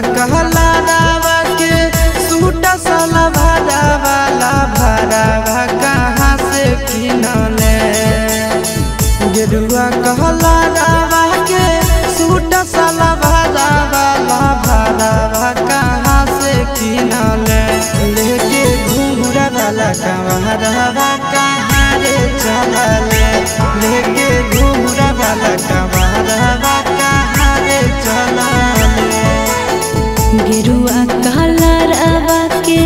कहला रावा के सूट साला भाड़ा वाला भरावा कहाँ से किनले। गेरुआ कहला रावा के सूट साला भाड़ा वाला भरावा कहाँ से किनले। लेके घूंघरा वाला कंवरवा कहाँ रे चलले। लेके घूंघरा वाला कंवरवा कहाँ रे चलले। गेरुआ कहला रावा के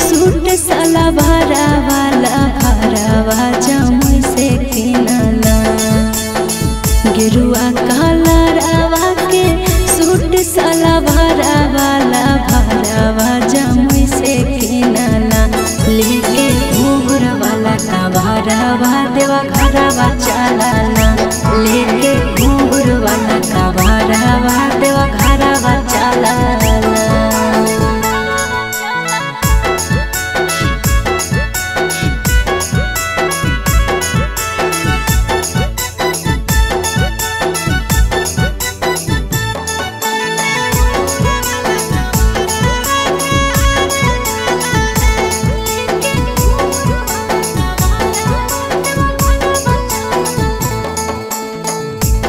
सूट साला भरा वाला भरावा जमुई से किनला। गेरुआ कहला रावा के सूट साला भरा वाला भरावा जमुई से किनला। लेके घूंघरा वाला कंवरवा देवा घरवा चलला। लेके घूंघरा वाला कंवरवा देवा घरवा चलला।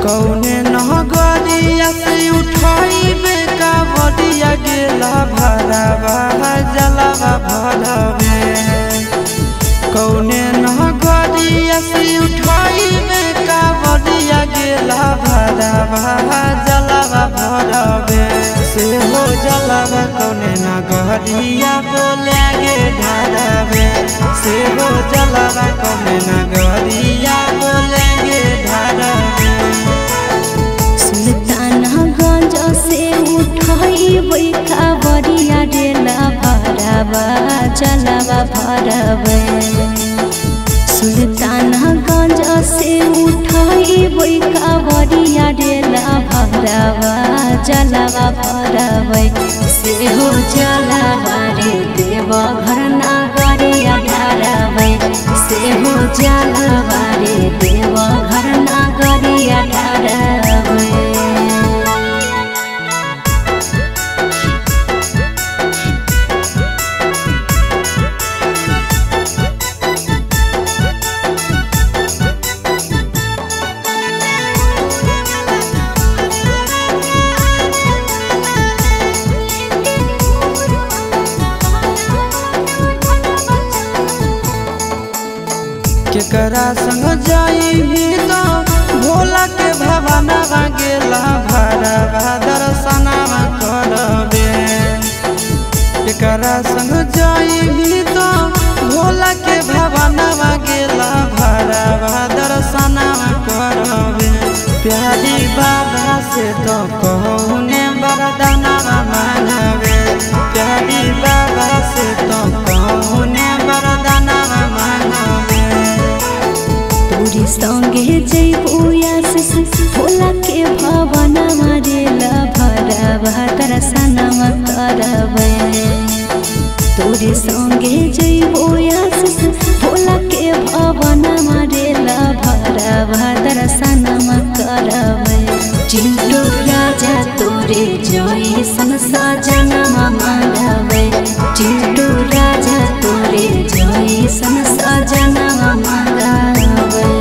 कौने नगरिया से उठाइबे कांवरिया गेला भरावा जलावा भरवे। कौने नगरिया से उठाइबे कांवरिया गेला भरावा जलावा भरवे। से हो जलावा कौने नगरिया बोले गे ढारवे। से हो जलावा कौने नगरिया बोले गे ढारवे। सुल्तानगंज से उठाइबै कांवरिया डेला भरावा जलावा भरवे। सुल्तानगंज से उठाइबै कांवरिया डेला भरावा जलावा भरवे। से हो जलावा रे देवा घर नगरिया ढारवे। से हो जलावा रे देवा घर नगरिया ढारवे। केकरा संग जाई तो भोला के भवनवा गेला भरावा दर्शनवा करबे। केकरा संग जाई तो भोला के भवनवा गेला भरावा दर्शनवा करबे। प्यारी बाबा से तो कौने वरदानवा मांगबे। प्यारी बाबा से तो कौने वरदानवा मांगबे। तोरी संगे जइबो आशीष भोला के भवनवा डेला भरावा दर्शनवा करबे। तोरी संगे जइबो आशीष भोला के भवनवा डेला भरावा दर्शनवा करबे। चिंटू राजा तोरे जइसन सजनवा मांगबे। चिंटू राजा तोरे जइसन सजनवा मांगबे।